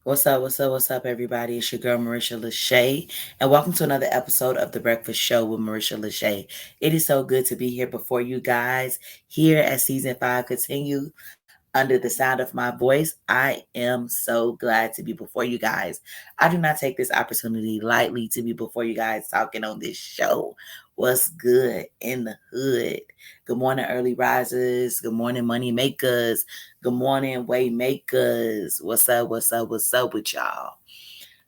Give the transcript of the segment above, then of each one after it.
What's up? What's up? What's up, everybody? It's your girl Marisha LaShay, and welcome to another episode of The Breakfast Show with Marisha LaShay. It is so good to be here before you guys. Here as season 5 continue under the sound of my voice, I am so glad to be before you guys. I do not take this opportunity lightly to be before you guys talking on this show. What's good in the hood? Good morning, early risers. Good morning, money makers. Good morning, way makers. What's up? What's up? What's up with y'all?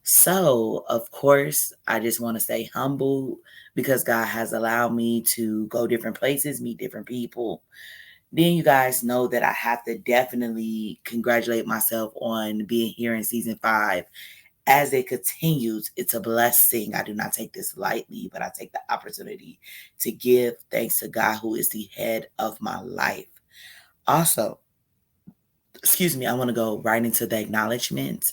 So, of course, I just want to stay humble because God has allowed me to go different places, meet different people. Then you guys know that I have to definitely congratulate myself on being here in season 5. As it continues, it's a blessing. I do not take this lightly, but I take the opportunity to give thanks to God, who is the head of my life. Also, excuse me, I want to go right into the acknowledgments.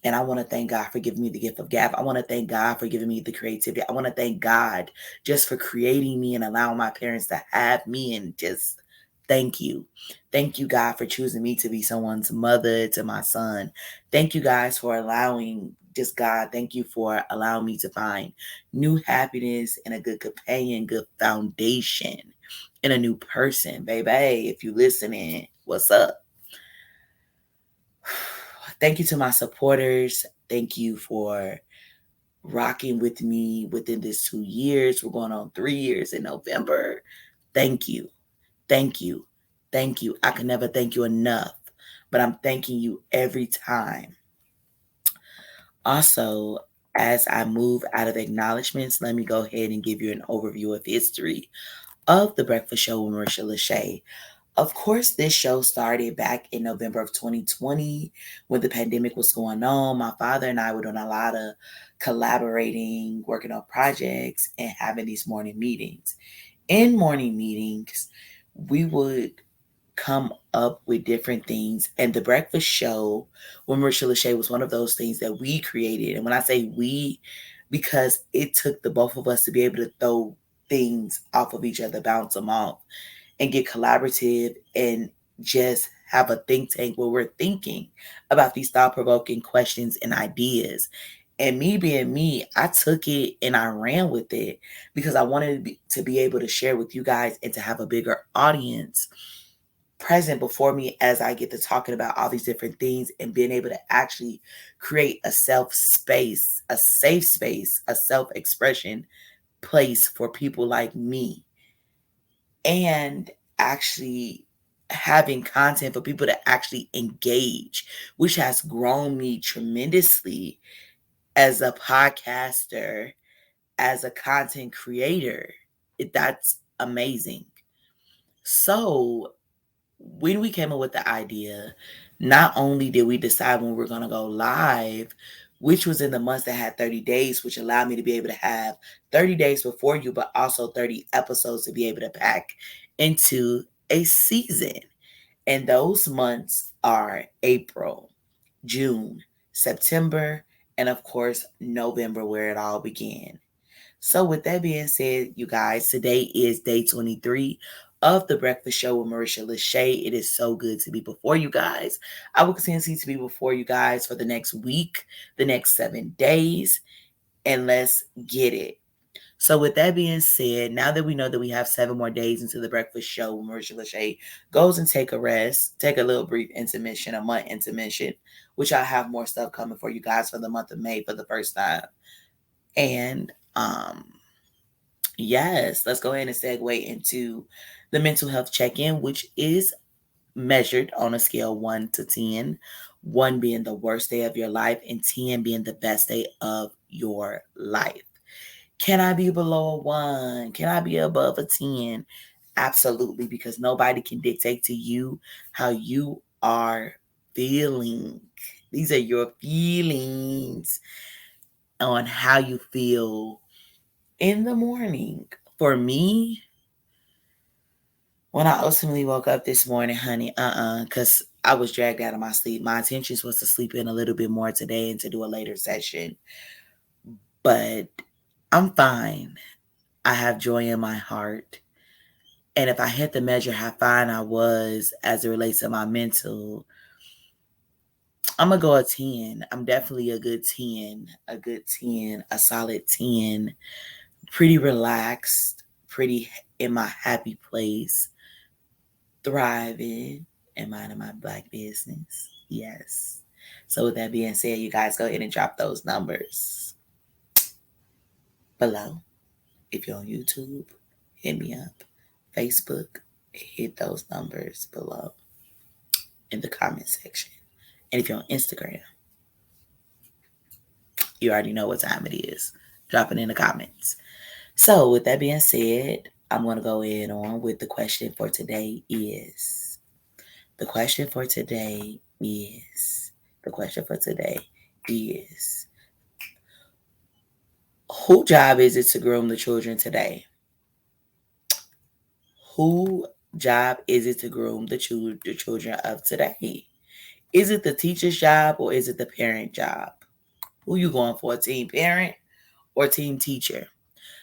And I want to thank God for giving me the gift of gab. I want to thank God for giving me the creativity. I want to thank God just for creating me and allowing my parents to have me, and just thank you. Thank you, God, for choosing me to be someone's mother to my son. Thank you, guys, for allowing, just God, thank you for allowing me to find new happiness and a good companion, good foundation, and a new person. Baby, if you listening, what's up? Thank you to my supporters. Thank you for rocking with me within this 2 years. We're going on 3 years in November. Thank you. Thank you. Thank you. I can never thank you enough, but I'm thanking you every time. Also, as I move out of acknowledgments, let me go ahead and give you an overview of history of The Breakfast Show with Marisha LaShay. Of course, this show started back in November of 2020 when the pandemic was going on. My father and I were doing a lot of collaborating, working on projects, and having these morning meetings. In morning meetings, we would come up with different things. And the breakfast show with Marisha LaShay was one of those things that we created. And when I say we, because it took the both of us to be able to throw things off of each other, bounce them off, and get collaborative and just have a think tank where we're thinking about these thought provoking questions and ideas. And me being me, I took it and I ran with it because I wanted to be able to share with you guys and to have a bigger audience present before me as I get to talking about all these different things and being able to actually create a self space, a safe space, a self expression place for people like me, and actually having content for people to actually engage, which has grown me tremendously as a podcaster, as a content creator. That's amazing. So, when we came up with the idea, not only did we decide when we were going to go live, which was in the months that had 30 days, which allowed me to be able to have 30 days before you, but also 30 episodes to be able to pack into a season. And those months are April, June, September, and of course, November, where it all began. So, with that being said, you guys, today is day 23 of the Breakfast Show with Marisha LaShay. It is so good to be before you guys. I will continue to be before you guys for the next week, the next 7 days, and let's get it. So, with that being said, now that we know that we have 7 more days into the Breakfast Show, with Marisha LaShay goes and take a rest, take a little brief intermission, a month intermission, which I have more stuff coming for you guys for the month of May for the first time. And yes, let's go ahead and segue into the mental health check-in, which is measured on a scale 1 to 10, 1 being the worst day of your life and 10 being the best day of your life. Can I be below a 1? Can I be above a 10? Absolutely, because nobody can dictate to you how you are feeling. These are your feelings on how you feel in the morning. For me, when I ultimately woke up this morning, honey, because I was dragged out of my sleep. My intentions was to sleep in a little bit more today and to do a later session. But I'm fine. I have joy in my heart. And if I had to measure how fine I was as it relates to my mental, I'm gonna go a 10. I'm definitely a good 10. A good 10. A solid 10. Pretty relaxed. Pretty in my happy place. Thriving and minding my Black business. Yes. So with that being said, you guys go ahead and drop those numbers below. If you're on YouTube, hit me up. Facebook, hit those numbers below in the comment section. And if you're on Instagram, you already know what time it is. Drop it in the comments. So with that being said, I'm going to go ahead on with the question for today is, the question for today is, the question for today is, whose job is it to groom the children today? Whose job is it to groom the children of today? Is it the teacher's job or is it the parent job? Who you going for, team parent or team teacher?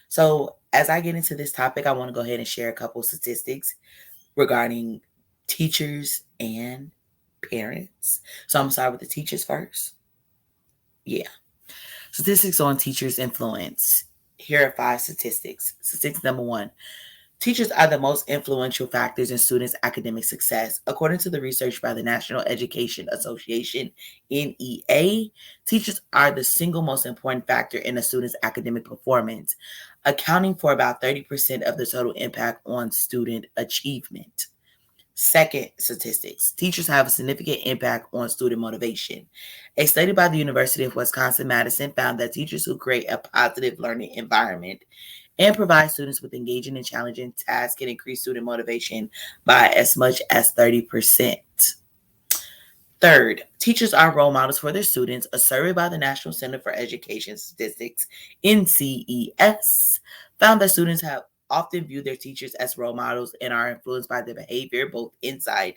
So as I get into this topic, I want to go ahead and share a couple statistics regarding teachers and parents. So I'm going to start with the teachers first. Yeah. Statistics on teachers' influence. Here are 5 statistics. Statistics number 1. Teachers are the most influential factors in students' academic success. According to the research by the National Education Association, NEA, teachers are the single most important factor in a student's academic performance, accounting for about 30% of the total impact on student achievement. Second, statistics. Teachers have a significant impact on student motivation. A study by the University of Wisconsin-Madison found that teachers who create a positive learning environment and provide students with engaging and challenging tasks can increase student motivation by as much as 30%. Third, teachers are role models for their students. A survey by the National Center for Education Statistics, NCES, found that students have often viewed their teachers as role models and are influenced by their behavior both inside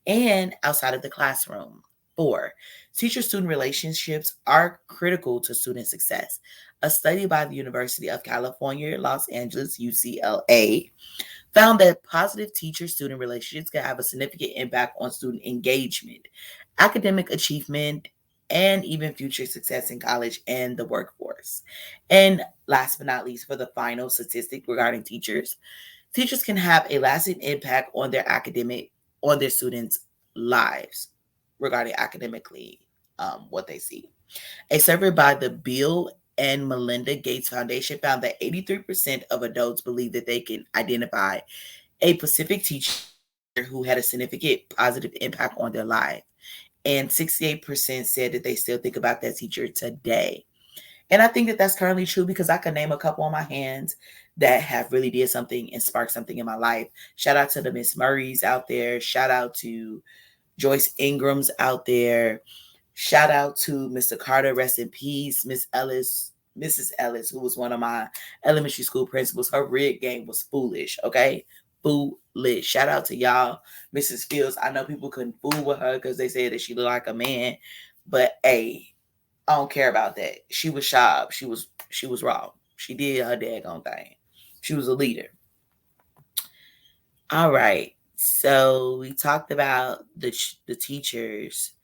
and outside of the classroom. 4, teacher-student relationships are critical to student success. A study by the University of California, Los Angeles, UCLA, found that positive teacher-student relationships can have a significant impact on student engagement, academic achievement, and even future success in college and the workforce. And last but not least, for the final statistic regarding teachers, teachers can have a lasting impact on their students' lives regarding academically what they see. A survey by the Bill and Melinda Gates Foundation found that 83% of adults believe that they can identify a specific teacher who had a significant positive impact on their life. And 68% said that they still think about that teacher today. And I think that that's currently true because I can name a couple on my hands that have really did something and sparked something in my life. Shout out to the Miss Murrays out there. Shout out to Joyce Ingram's out there. Shout out to Mr. Carter, rest in peace. Mrs. Ellis, who was one of my elementary school principals. Her rig game was foolish, okay? Foolish. Shout out to y'all. Mrs. Fields, I know people couldn't fool with her because they said that she looked like a man. But hey, I don't care about that. She was sharp. She was wrong. She did her daggone thing. She was a leader. All right. So we talked about the teachers.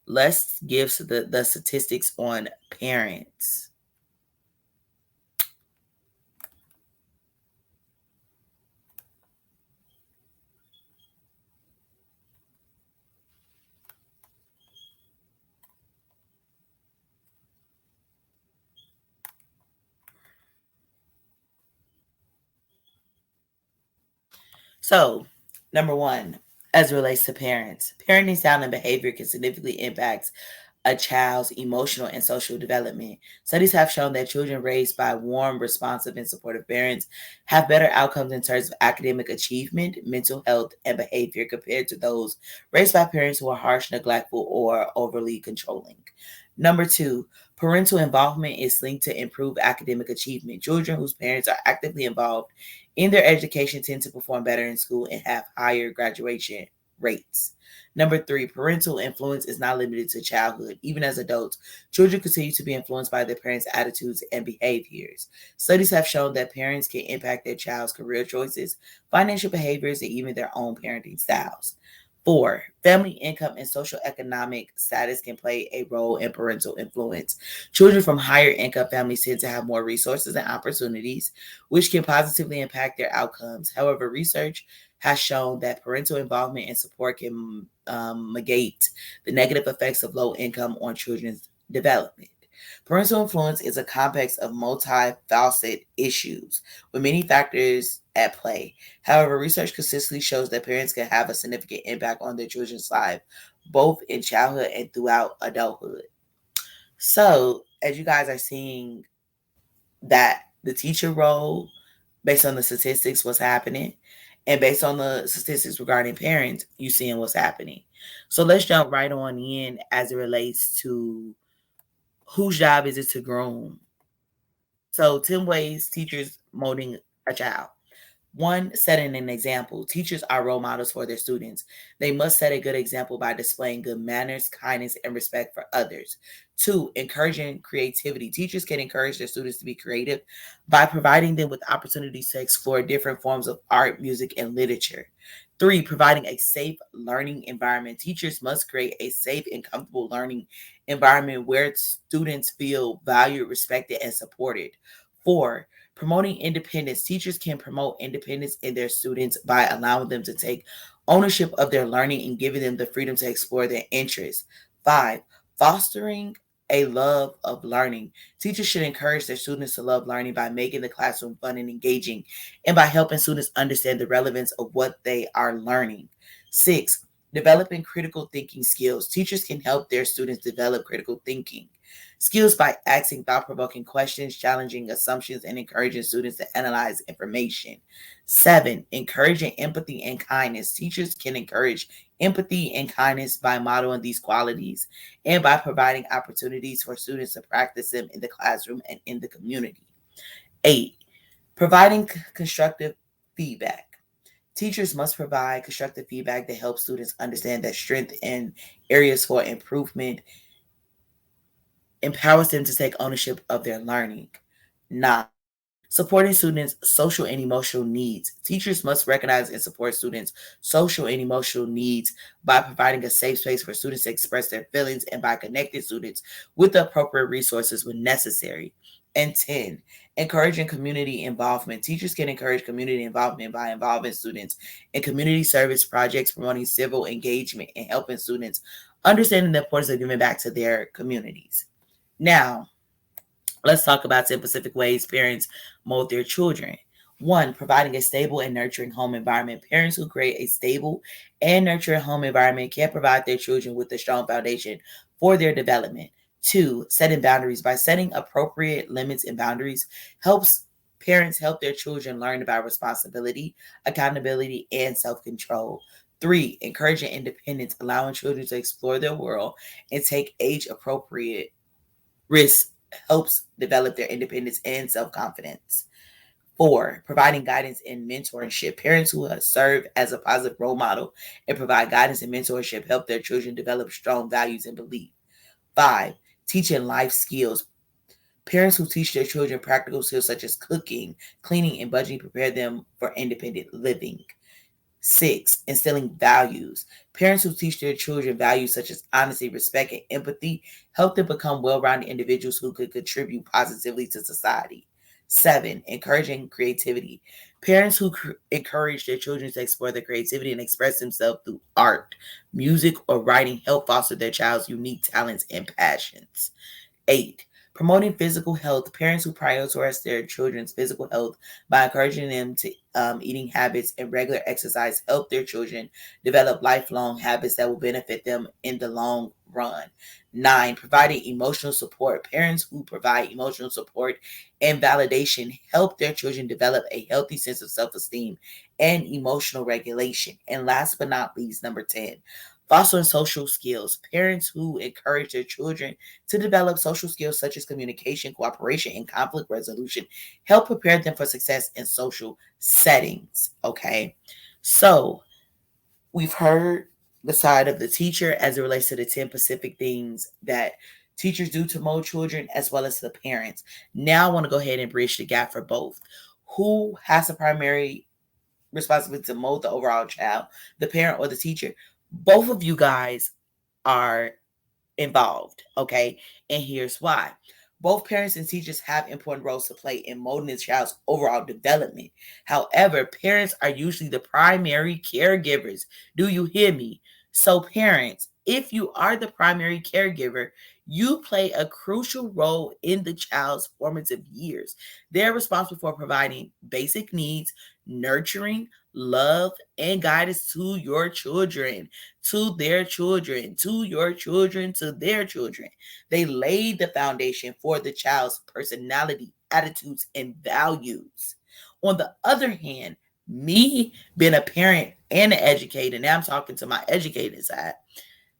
Let's give the statistics on parents. So, number 1, as it relates to parents, parenting style and behavior can significantly impact a child's emotional and social development. Studies have shown that children raised by warm, responsive, and supportive parents have better outcomes in terms of academic achievement, mental health, and behavior compared to those raised by parents who are harsh, neglectful, or overly controlling. Number 2, parental involvement is linked to improved academic achievement. Children whose parents are actively involved in their education tend to perform better in school and have higher graduation rates. Number 3, parental influence is not limited to childhood. Even as adults, children continue to be influenced by their parents' attitudes and behaviors. Studies have shown that parents can impact their child's career choices, financial behaviors, and even their own parenting styles. 4, family income and social economic status can play a role in parental influence. Children from higher income families tend to have more resources and opportunities, which can positively impact their outcomes. However, research has shown that parental involvement and support can negate the negative effects of low income on children's development. Parental influence is a complex of multifaceted issues with many factors at play. However, research consistently shows that parents can have a significant impact on their children's life, both in childhood and throughout adulthood. So, as you guys are seeing that the teacher role, based on the statistics, what's happening, and based on the statistics regarding parents, you seeing what's happening. So let's jump right on in as it relates to whose job is it to groom. So 10 ways teachers molding a child. 1, setting an example. Teachers are role models for their students. They must set a good example by displaying good manners, kindness, and respect for others. 2, encouraging creativity. Teachers can encourage their students to be creative by providing them with opportunities to explore different forms of art, music, and literature. 3, providing a safe learning environment. Teachers must create a safe and comfortable learning environment where students feel valued, respected, and supported. 4, promoting independence. Teachers can promote independence in their students by allowing them to take ownership of their learning and giving them the freedom to explore their interests. 5, fostering a love of learning. Teachers should encourage their students to love learning by making the classroom fun and engaging and by helping students understand the relevance of what they are learning. 6, developing critical thinking skills. Teachers can help their students develop critical thinking skills by asking thought provoking questions, challenging assumptions, and encouraging students to analyze information. 7, encouraging empathy and kindness. Teachers can encourage empathy and kindness by modeling these qualities and by providing opportunities for students to practice them in the classroom and in the community. 8, providing constructive feedback. Teachers must provide constructive feedback that helps students understand that strength and areas for improvement, empowers them to take ownership of their learning. 9, supporting students' social and emotional needs. Teachers must recognize and support students' social and emotional needs by providing a safe space for students to express their feelings and by connecting students with the appropriate resources when necessary. And 10, encouraging community involvement. Teachers can encourage community involvement by involving students in community service projects, promoting civil engagement, and helping students understanding the importance of giving back to their communities. Now, let's talk about 10 specific ways parents mold their children. 1, providing a stable and nurturing home environment. Parents who create a stable and nurturing home environment can provide their children with a strong foundation for their development. 2, setting boundaries. By setting appropriate limits and boundaries, helps parents help their children learn about responsibility, accountability, and self-control. 3, encouraging independence, allowing children to explore their world and take age appropriate risks helps develop their independence and self confidence. 4, providing guidance and mentorship. Parents who serve as a positive role model and provide guidance and mentorship help their children develop strong values and belief. 5, teaching life skills. Parents who teach their children practical skills such as cooking, cleaning, and budgeting prepare them for independent living. 6, instilling values. Parents who teach their children values such as honesty, respect, and empathy help them become well-rounded individuals who could contribute positively to society. 7, encouraging creativity. Parents who encourage their children to explore their creativity and express themselves through art, music, or writing help foster their child's unique talents and passions. 8, promoting physical health. Parents who prioritize their children's physical health by encouraging them to eating habits and regular exercise help their children develop lifelong habits that will benefit them in the long run. 9, providing emotional support. Parents who provide emotional support and validation help their children develop a healthy sense of self-esteem and emotional regulation. And last but not least, number 10, fostering social skills. Parents who encourage their children to develop social skills such as communication, cooperation, and conflict resolution help prepare them for success in social settings. Okay, so we've heard the side of the teacher as it relates to the 10 specific things that teachers do to mold children as well as the parents. Now I want to go ahead and bridge the gap for both. Who has the primary responsibility to mold the overall child, the parent or the teacher? Both of you guys are involved, okay? And here's why. Both parents and teachers have important roles to play in molding a child's overall development. However, parents are usually the primary caregivers. Do you hear me? So, parents, if you are the primary caregiver, you play a crucial role in the child's formative years. They're responsible for providing basic needs, nurturing, love, and guidance to your children, to their children, to your children, to their children. They laid the foundation for the child's personality, attitudes, and values. On the other hand, me being a parent and an educator, now I'm talking to my educated side,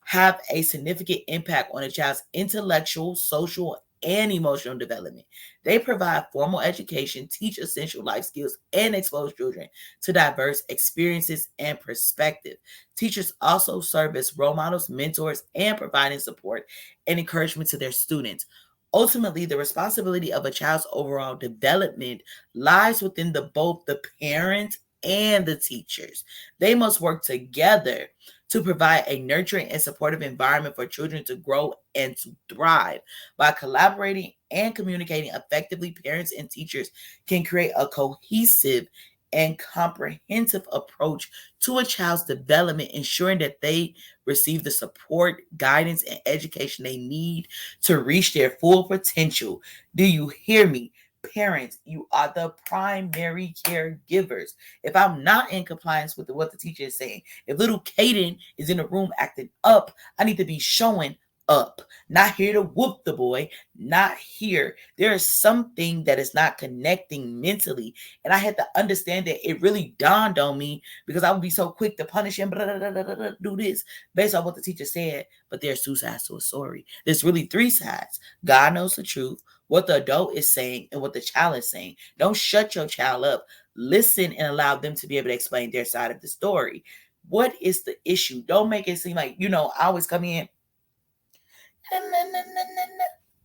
have a significant impact on a child's intellectual, social, and emotional development. They provide formal education, teach essential life skills, and expose children to diverse experiences and perspective. Teachers also serve as role models, mentors, and providing support and encouragement to their students. Ultimately, the responsibility of a child's overall development lies within both the parents and the teachers. They must work together to provide a nurturing and supportive environment for children to grow and to thrive. By collaborating and communicating effectively, parents and teachers can create a cohesive and comprehensive approach to a child's development, ensuring that they receive the support, guidance, and education they need to reach their full potential. Do you hear me? Parents, you are the primary caregivers. If I'm not in compliance with what the teacher is saying, if little Kaden is in the room acting up, I need to be showing up. Not here to whoop the boy, not here. There is something that is not connecting mentally. And I had to understand that it really dawned on me because I would be so quick to punish him, do this based on what the teacher said. But there's two sides to a story. There's really three sides. God knows the truth, what the adult is saying, and what the child is saying. Don't shut your child up. Listen and allow them to be able to explain their side of the story. What is the issue? Don't make it seem like, I always come in.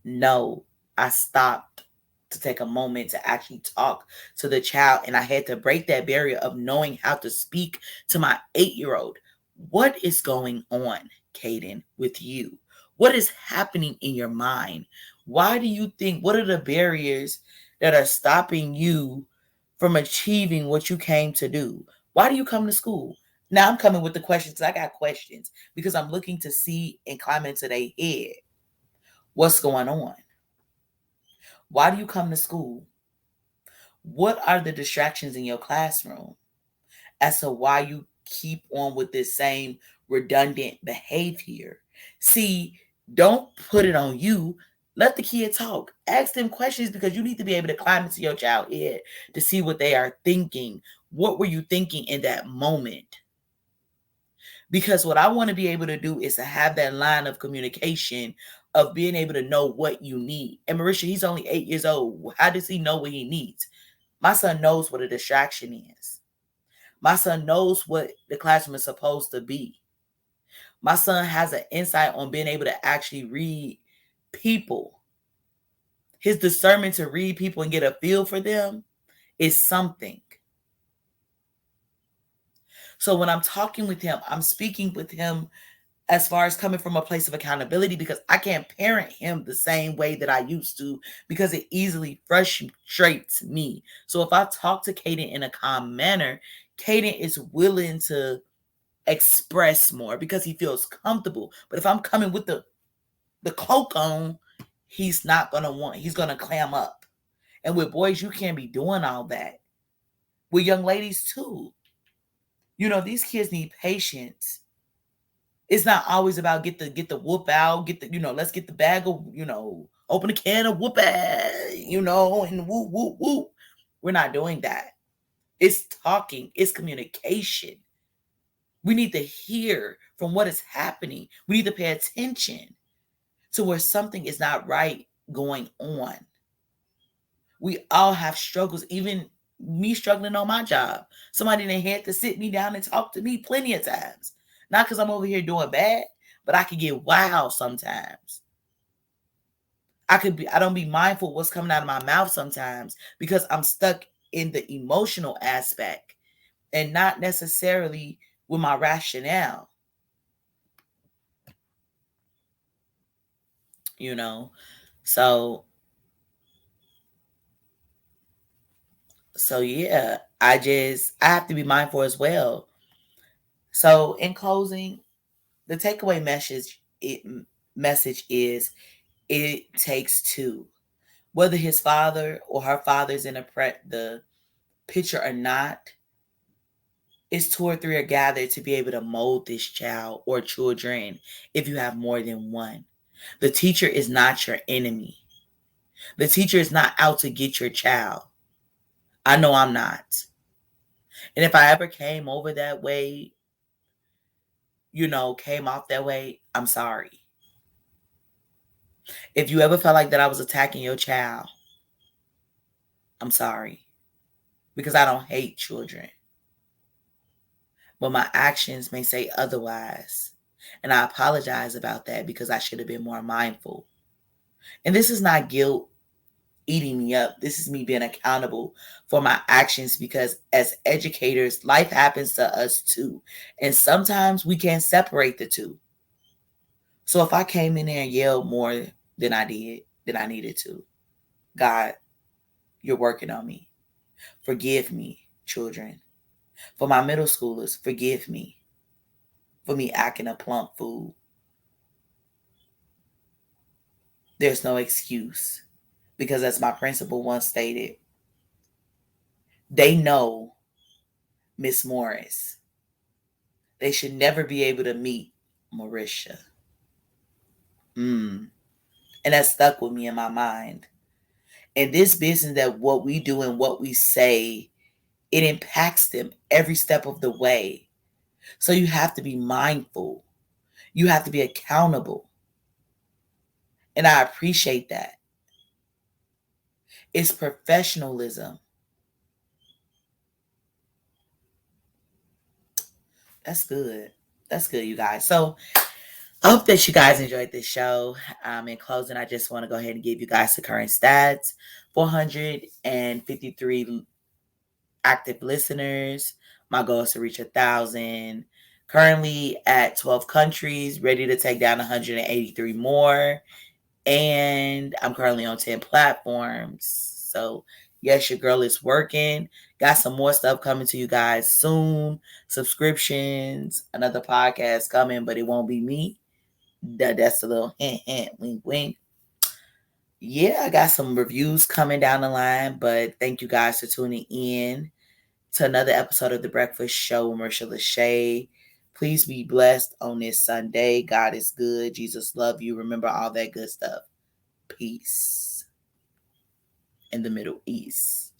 No, I stopped to take a moment to actually talk to the child, and I had to break that barrier of knowing how to speak to my 8-year-old. What is going on, Kaden, with you? What is happening in your mind? Why do you think, what are the barriers that are stopping you from achieving what you came to do? Why do you come to school? Now I'm coming with the questions. I got questions because I'm looking to see and climb into their head. What's going on? Why do you come to school? What are the distractions in your classroom as to why you keep on with this same redundant behavior? See, don't put it on you. Let the kid talk. Ask them questions because you need to be able to climb into your child's head to see what they are thinking. What were you thinking in that moment? Because what I want to be able to do is to have that line of communication of being able to know what you need. And Marisha, he's only 8 years old. How does he know what he needs? My son knows what a distraction is. My son knows what the classroom is supposed to be. My son has an insight on being able to actually read people. His discernment to read people and get a feel for them is something. So when I'm talking with him, I'm speaking with him as far as coming from a place of accountability because I can't parent him the same way that I used to because it easily frustrates me. So if I talk to Kaden in a calm manner, Kaden is willing to express more because he feels comfortable. But if I'm coming with the cloak on, he's gonna clam up. And with boys, you can't be doing all that. With young ladies too. These kids need patience. It's not always about get the whoop out, let's get the bag of, open a can of whoop and whoop, whoop, whoop. We're not doing that. It's talking, it's communication. We need to hear from what is happening. We need to pay attention to where something is not right going on. We all have struggles, even me struggling on my job. Somebody in the head to sit me down and talk to me plenty of times. Not because I'm over here doing bad, but I could get wild sometimes. I don't be mindful what's coming out of my mouth sometimes because I'm stuck in the emotional aspect and not necessarily with my rationale. you know. So yeah, I have to be mindful as well. So in closing, the takeaway message is it takes two. Whether his father or her father is in the picture or not, it's two or three are gathered to be able to mold this child or children if you have more than one. The teacher is not your enemy. The teacher is not out to get your child. I know I'm not. And if I ever came over that way, came off that way, I'm sorry. If you ever felt like that I was attacking your child, I'm sorry. Because I don't hate children. But my actions may say otherwise. And I apologize about that because I should have been more mindful. And this is not guilt eating me up. This is me being accountable for my actions because as educators, life happens to us too. And sometimes we can't separate the two. So if I came in there and yelled more than I needed to, God, you're working on me. Forgive me, children. For my middle schoolers, forgive me for me acting a plump fool. There's no excuse because as my principal once stated, they know Miss Morris. They should never be able to meet Marisha. And that stuck with me in my mind. And this business that what we do and what we say, it impacts them every step of the way. So you have to be mindful. You have to be accountable. And I appreciate that. It's professionalism. That's good. That's good, you guys. So I hope that you guys enjoyed this show. In closing, I just want to go ahead and give you guys the current stats. 453 active listeners. My goal is to reach 1,000. Currently at 12 countries, ready to take down 183 more. And I'm currently on 10 platforms. So, yes, your girl is working. Got some more stuff coming to you guys soon. Subscriptions, another podcast coming, but it won't be me. That's a little hint, hint, wink, wink. Yeah, I got some reviews coming down the line, but thank you guys for tuning in to another episode of The Breakfast Show with Marisha LaShay. Please be blessed on this Sunday. God is good. Jesus love you. Remember all that good stuff. Peace in the Middle East.